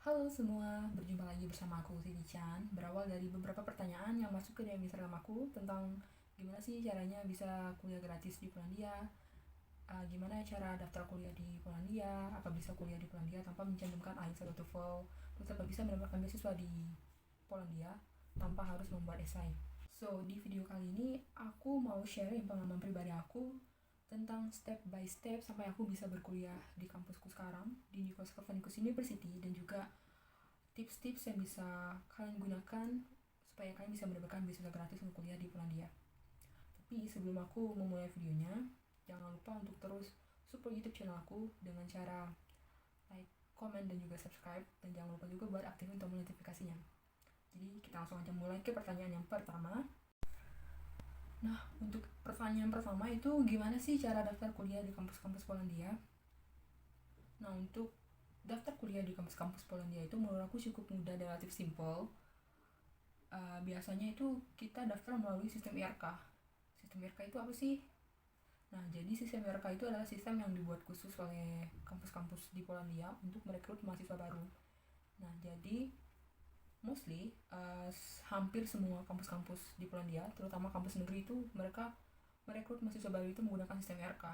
Halo semua, berjumpa lagi bersama aku Siti Chan. Berawal dari beberapa pertanyaan yang masuk ke DM Instagram aku tentang gimana sih caranya bisa kuliah gratis di Polandia, gimana cara daftar kuliah di Polandia, apa bisa kuliah di Polandia tanpa mencantumkan IELTS atau TOEFL, terus apa bisa mendapatkan beasiswa di Polandia tanpa harus membuat esai. So, di video kali ini aku mau sharing pengalaman pribadi aku tentang step by step sampai aku bisa berkuliah di kampusku sekarang di Nikos Copernicus University, dan juga tips-tips yang bisa kalian gunakan supaya kalian bisa mendapatkan beasiswa gratis untuk kuliah di Polandia. Tapi sebelum aku memulai videonya, jangan lupa untuk terus support YouTube channel aku dengan cara like, komen, dan juga subscribe, dan jangan lupa juga buat aktifin tombol notifikasinya. Jadi kita langsung aja mulai ke pertanyaan yang pertama. Nah, untuk pertanyaan pertama itu gimana sih cara daftar kuliah di kampus-kampus Polandia? Nah, untuk daftar kuliah di kampus-kampus Polandia itu menurut aku cukup mudah dan relatif simple. Biasanya itu kita daftar melalui sistem IRK. Sistem IRK itu apa sih? Nah, jadi sistem IRK itu adalah sistem yang dibuat khusus oleh kampus-kampus di Polandia untuk merekrut mahasiswa baru. Nah, jadi mostly hampir semua kampus-kampus di Polandia, terutama kampus negeri itu, mereka merekrut mahasiswa baru itu menggunakan sistem IRK.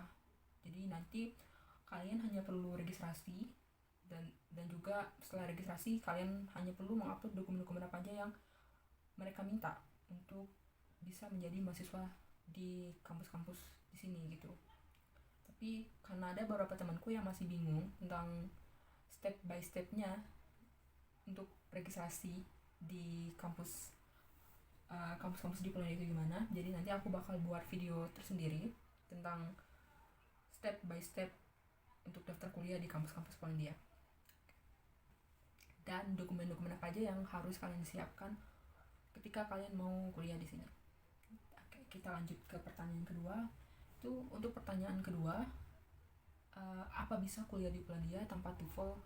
Jadi nanti kalian hanya perlu registrasi, dan juga setelah registrasi kalian hanya perlu mengupload dokumen-dokumen apa aja yang mereka minta untuk bisa menjadi mahasiswa di kampus-kampus di sini gitu. Tapi karena ada beberapa temanku yang masih bingung tentang step by stepnya untuk registrasi di kampus-kampus di Polandia itu gimana, jadi nanti aku bakal buat video tersendiri tentang step by step untuk daftar kuliah di kampus-kampus Polandia dan dokumen-dokumen apa aja yang harus kalian siapkan ketika kalian mau kuliah di sini. Oke, kita lanjut ke pertanyaan kedua. Itu untuk pertanyaan kedua, apa bisa kuliah di Polandia tanpa TOEFL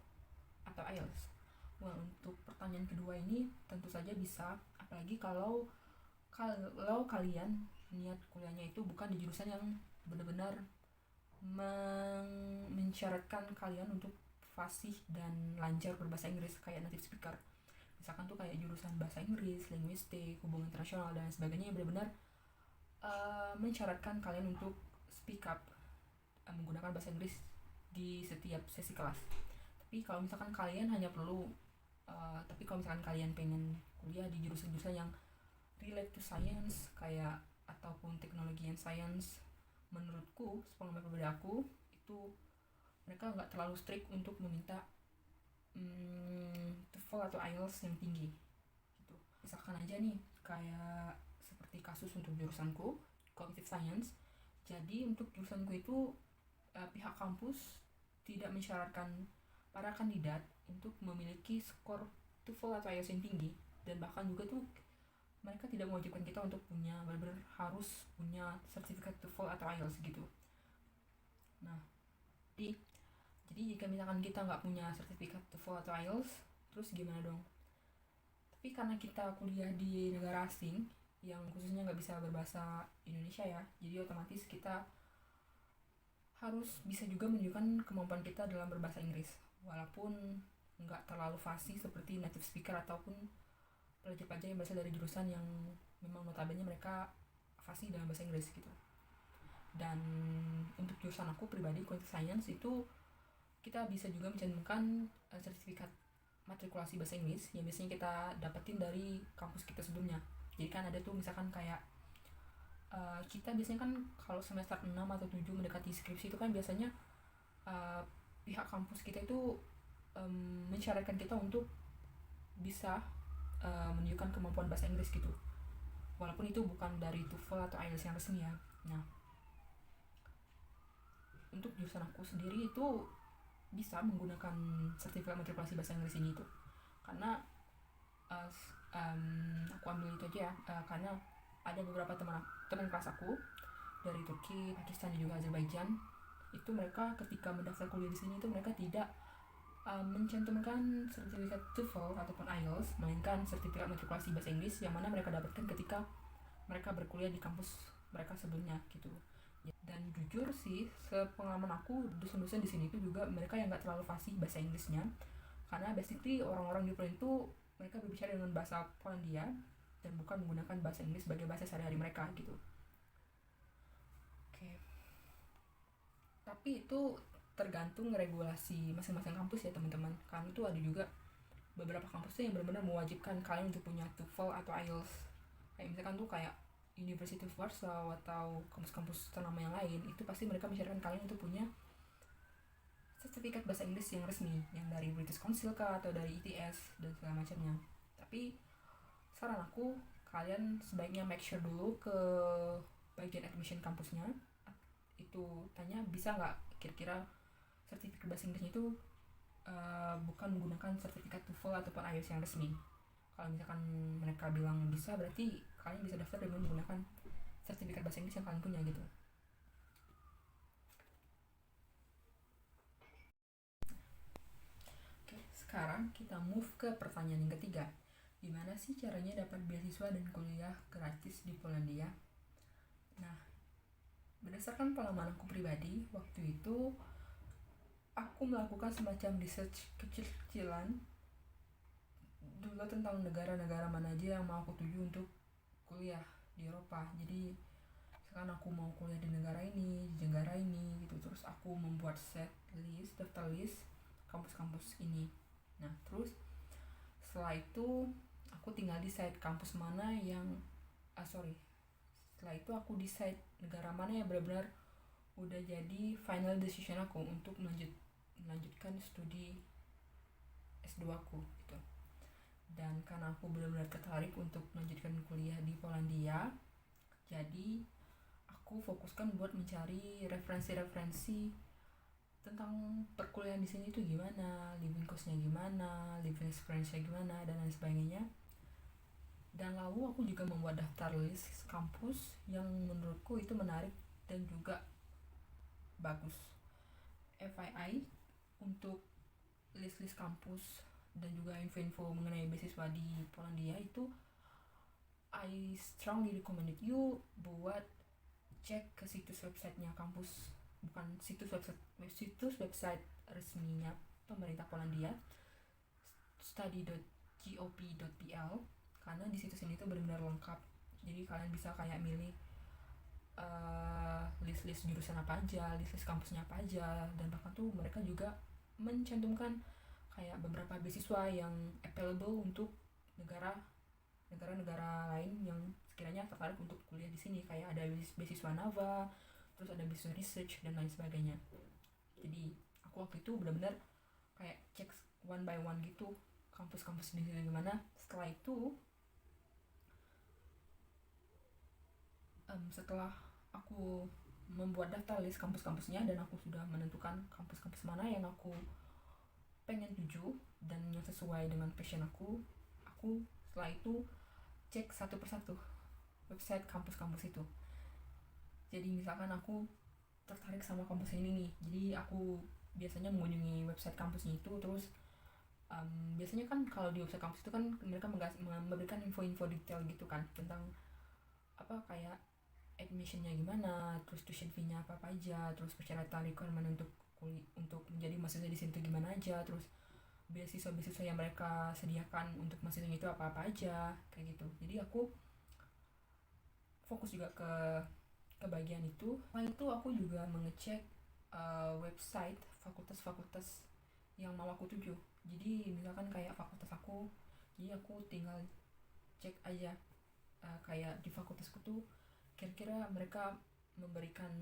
atau IELTS? Well, untuk pertanyaan kedua ini tentu saja bisa, apalagi kalau kalian niat kuliahnya itu bukan di jurusan yang benar-benar mensyaratkan kalian untuk fasih dan lancar berbahasa Inggris kayak native speaker. Misalkan tuh kayak jurusan bahasa Inggris, linguistik, hubungan internasional, dan sebagainya yang benar-benar mensyaratkan kalian untuk speak up menggunakan bahasa Inggris di setiap sesi kelas. Tapi kalau misalkan kalian pengen kuliah di jurusan-jurusan yang relate to science kayak ataupun teknologi and science, menurutku, sepengalaman pribadi aku, itu mereka nggak terlalu strict untuk meminta TOEFL atau IELTS yang tinggi gitu. Misalkan aja nih kayak seperti kasus untuk jurusanku cognitive science. Jadi untuk jurusanku itu pihak kampus tidak mensyaratkan para kandidat untuk memiliki skor TOEFL atau IELTS yang tinggi, dan bahkan juga tuh mereka tidak mewajibkan kita untuk benar-benar harus punya sertifikat TOEFL atau IELTS gitu. Nah, jadi jika misalkan kita nggak punya sertifikat TOEFL atau IELTS, terus gimana dong? Tapi karena kita kuliah di negara asing yang khususnya nggak bisa berbahasa Indonesia ya, jadi otomatis kita harus bisa juga menunjukkan kemampuan kita dalam berbahasa Inggris, walaupun nggak terlalu fasih seperti native speaker ataupun pelajar-pelajar yang berasal dari jurusan yang memang notabene mereka fasih dalam bahasa Inggris gitu. Dan untuk jurusan aku pribadi, Quantitative Science, itu kita bisa juga mencantumkan sertifikat matrikulasi bahasa Inggris yang biasanya kita dapetin dari kampus kita sebelumnya. Jadi kan ada tuh misalkan kayak kita biasanya kan kalau semester 6 atau 7 mendekati skripsi itu kan biasanya pihak kampus kita itu mensyaratkan kita untuk bisa menunjukkan kemampuan bahasa Inggris gitu, walaupun itu bukan dari TOEFL atau IELTS yang resmi ya. Nah, untuk jurusan aku sendiri itu bisa menggunakan sertifikat matrikulasi bahasa Inggris ini tuh karena aku ambil itu aja ya, karena ada beberapa teman kelas aku dari Turki, Pakistan, dan juga Azerbaijan. Itu mereka ketika mendaftar kuliah di sini itu mereka tidak mencantumkan sertifikat TOEFL ataupun IELTS, melainkan sertifikat matrikulasi bahasa Inggris yang mana mereka dapatkan ketika mereka berkuliah di kampus mereka sebelumnya gitu. Dan jujur sih, sepengalaman aku, dosen-dosen di sini itu juga mereka yang nggak terlalu fasih bahasa Inggrisnya, karena basically orang-orang di Poland itu mereka berbicara dengan bahasa Polandia dan bukan menggunakan bahasa Inggris sebagai bahasa sehari-hari mereka gitu. Oke. Tapi itu tergantung regulasi masing-masing kampus ya teman-teman. Karena itu ada juga beberapa kampus tuh yang benar-benar mewajibkan kalian untuk punya TOEFL atau IELTS. Kayak misalkan tuh kayak University of Warsaw atau kampus-kampus ternama yang lain, itu pasti mereka menyarankan kalian untuk punya sertifikat bahasa Inggris yang resmi, yang dari British Council kah atau dari ETS dan segala macamnya. Tapi saran aku, kalian sebaiknya make sure dulu ke bagian admission kampusnya, itu tanya bisa nggak kira-kira sertifikat bahasa Inggrisnya itu bukan menggunakan sertifikat TOEFL ataupun IELTS yang resmi. Kalau misalkan mereka bilang bisa, berarti kalian bisa daftar dengan menggunakan sertifikat bahasa Inggris yang kalian punya gitu. Oke, sekarang kita move ke pertanyaan yang ketiga. Gimana sih caranya dapat beasiswa dan kuliah gratis di Polandia? Nah, berdasarkan pengalaman aku pribadi, waktu itu aku melakukan semacam research kecil-kecilan dulu tentang negara-negara mana aja yang mau aku tuju untuk kuliah di Eropa. Jadi misalkan aku mau kuliah di negara ini, di negara ini gitu, terus aku membuat set list, daftar list kampus-kampus ini. Nah terus setelah itu aku tinggal decide kampus mana yang setelah itu aku decide negara mana yang benar-benar udah jadi final decision aku untuk melanjutkan studi S2 aku gitu. Dan karena aku benar-benar tertarik untuk melanjutkan kuliah di Polandia, jadi aku fokuskan buat mencari referensi-referensi tentang perkuliahan di sini itu gimana, living cost-nya gimana, living experience-nya gimana, dan lain sebagainya. Dan lalu aku juga membuat daftar list kampus yang menurutku itu menarik dan juga bagus. FYI, untuk list-list kampus dan juga info-info mengenai beasiswa di Polandia itu I strongly recommended you buat cek ke situs websitenya kampus, bukan situs website resminya pemerintah Polandia, study.gop.pl, karena di situs ini tuh benar-benar lengkap. Jadi kalian bisa kayak milih list-list jurusan apa aja, list-list kampusnya apa aja, dan bahkan tuh mereka juga mencantumkan kayak beberapa beasiswa yang available untuk negara-negara lain yang sekiranya tertarik untuk kuliah di sini. Kayak ada beasiswa NAVA, terus ada beasiswa research dan lain sebagainya. Jadi aku waktu itu benar-benar kayak cek one by one gitu kampus-kampus di sini gimana. Setelah itu setelah aku membuat daftar list kampus-kampusnya dan aku sudah menentukan kampus-kampus mana yang aku pengen tuju dan yang sesuai dengan passion aku setelah itu cek satu persatu website kampus-kampus itu. Jadi misalkan aku tertarik sama kampus ini nih, jadi aku biasanya mengunjungi website kampusnya itu. Terus biasanya kan kalau di website kampus itu kan mereka memberikan info-info detail gitu kan tentang apa kayak admissionnya gimana, terus tuition fee-nya apa aja, terus persyaratan requirement untuk menjadi mahasiswa di sini gimana aja, terus beasiswa yang mereka sediakan untuk mahasiswanya itu apa aja kayak gitu. Jadi aku fokus juga ke bagian itu. Selain itu aku juga mengecek website fakultas-fakultas yang mau aku tuju. Jadi misalkan kayak fakultas aku, jadi aku tinggal cek aja kayak di fakultasku tuh kira-kira mereka memberikan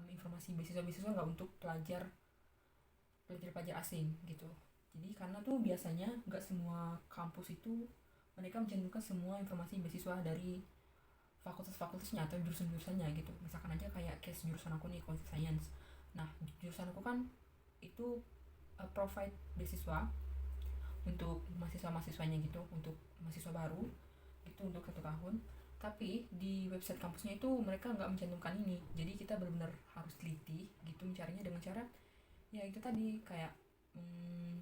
informasi beasiswa nggak untuk pelajar asing gitu. Jadi karena tuh biasanya nggak semua kampus itu mereka mencantumkan semua informasi beasiswa dari fakultas-fakultasnya atau jurusan-jurusannya gitu. Misalkan aja kayak case jurusan aku nih, Quantitative Science. Nah jurusan aku kan itu provide beasiswa untuk mahasiswa-mahasiswanya gitu, untuk mahasiswa baru itu untuk 1 tahun. Tapi di website kampusnya itu mereka nggak mencantumkan ini. Jadi kita benar-benar harus teliti gitu mencarinya dengan cara ya itu tadi kayak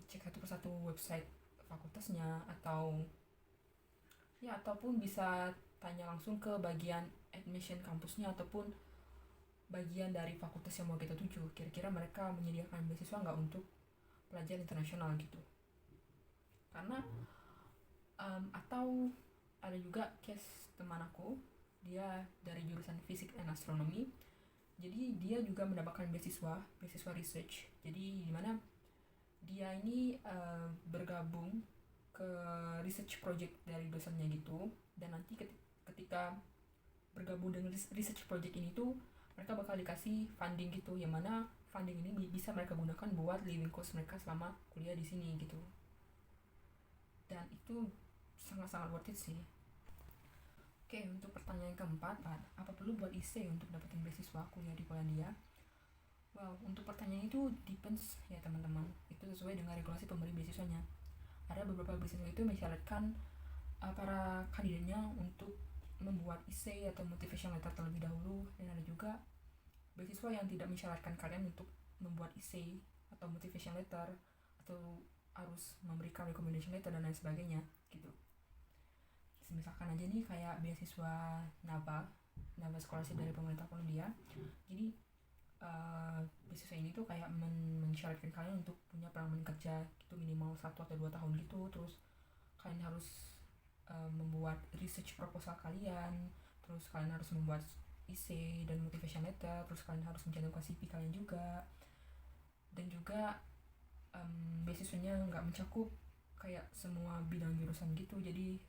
cek satu persatu website fakultasnya, ataupun bisa tanya langsung ke bagian admission kampusnya ataupun bagian dari fakultas yang mau kita tuju. Kira-kira mereka menyediakan beasiswa nggak untuk pelajar internasional gitu. Karena atau ada juga case teman aku, dia dari jurusan fisik dan astronomi, jadi dia juga mendapatkan beasiswa research. Jadi dimana dia ini bergabung ke research project dari dosennya gitu, dan nanti ketika bergabung dengan research project ini tuh mereka bakal dikasih funding gitu, yang mana funding ini bisa mereka gunakan buat living cost mereka selama kuliah di sini gitu. Dan itu sangat-sangat worth it sih. Oke, untuk pertanyaan keempat, apa perlu buat IC untuk dapetin beasiswa kuliah di Polandia? Wow, untuk pertanyaan itu depends ya teman-teman. Itu sesuai dengan regulasi pemberi beasiswanya. Ada beberapa beasiswa itu mensyaratkan para kandidatnya untuk membuat IC atau motivation letter terlebih dahulu, dan ada juga beasiswa yang tidak mensyaratkan kalian untuk membuat IC atau motivation letter atau harus memberikan recommendation letter dan lain sebagainya gitu. Misalkan aja nih kayak beasiswa NAVA scholarship dari pemerintah Polandia. Jadi beasiswa ini tuh kayak mensyaratkan kalian untuk punya pengalaman kerja gitu minimal 1 atau 2 tahun gitu. Terus kalian harus membuat research proposal kalian, terus kalian harus membuat IC dan motivation letter, terus kalian harus mencantumkan CV kalian juga. Dan juga beasiswanya nggak mencakup kayak semua bidang jurusan gitu. Jadi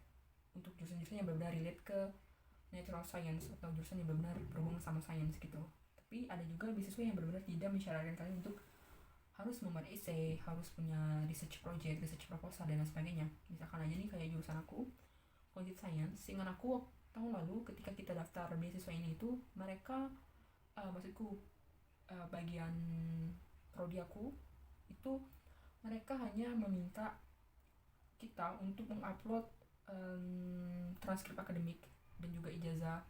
untuk jurusan-jurusan yang benar-benar relate ke natural science atau jurusan yang benar-benar berhubungan sama science gitu. Tapi ada juga beasiswa yang benar-benar tidak mensyaratkan kalian untuk harus membuat essay, harus punya research project, research proposal dan lain sebagainya. Misalkan aja nih kayak jurusan aku, cognitive science, seingat aku tahun lalu ketika kita daftar beasiswa ini itu mereka maksudku bagian prodi aku itu mereka hanya meminta kita untuk mengupload transkrip akademik dan juga ijazah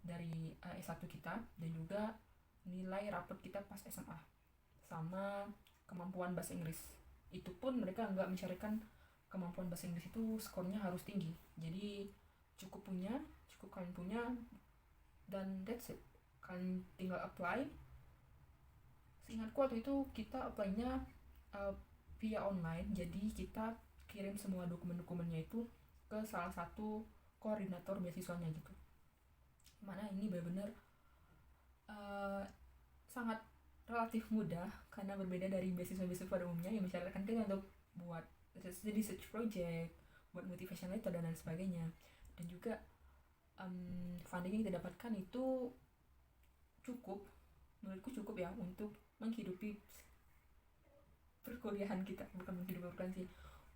dari S1 kita, dan juga nilai rapot kita pas SMA sama kemampuan bahasa Inggris. Itu pun mereka nggak mensyaratkan kemampuan bahasa Inggris itu skornya harus tinggi. Jadi cukup kalian punya, dan that's it. Kalian tinggal apply. Seingatku waktu itu kita apply-nya via online, jadi kita kirim semua dokumen-dokumennya itu ke salah satu koordinator beasiswanya gitu. Mana ini benar-benar sangat relatif mudah karena berbeda dari beasiswa-beasiswa pada umumnya yang mensyaratkan kita untuk buat research project, buat motivation letter dan lain sebagainya. Dan juga funding yang kita dapatkan itu menurutku cukup ya untuk menghidupi perkuliahan kita, bukan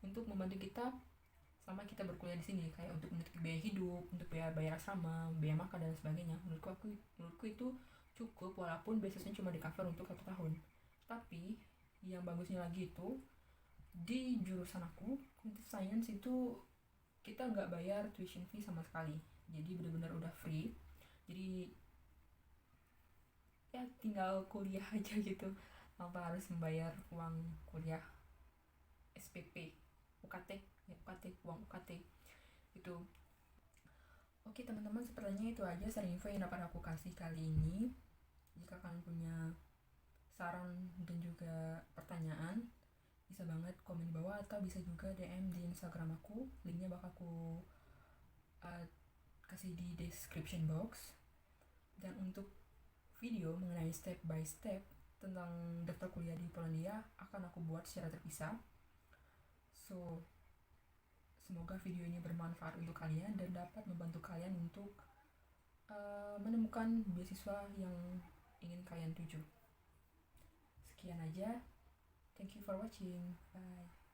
untuk membantu kita selama kita berkuliah di sini, kayak untuk menutupi biaya hidup, untuk bayar asrama, biaya makan dan sebagainya. Menurutku itu cukup, walaupun beasiswanya cuma di cover untuk 1 tahun. Tapi yang bagusnya lagi itu di jurusan aku, cognitive science, itu kita nggak bayar tuition fee sama sekali. Jadi benar-benar udah free. Jadi ya tinggal kuliah aja gitu, tanpa harus membayar uang kuliah SPP, UKT, uang UKT itu. Oke teman-teman, sepertinya itu aja sharing info yang dapat aku kasih kali ini. Jika kalian punya saran dan juga pertanyaan, bisa banget komen di bawah atau bisa juga DM di Instagram aku. Linknya bakal aku kasih di description box. Dan untuk video mengenai step by step tentang daftar kuliah di Polandia akan aku buat secara terpisah. So, semoga video ini bermanfaat untuk kalian dan dapat membantu kalian untuk menemukan beasiswa yang ingin kalian tuju. Sekian aja. Thank you for watching. Bye.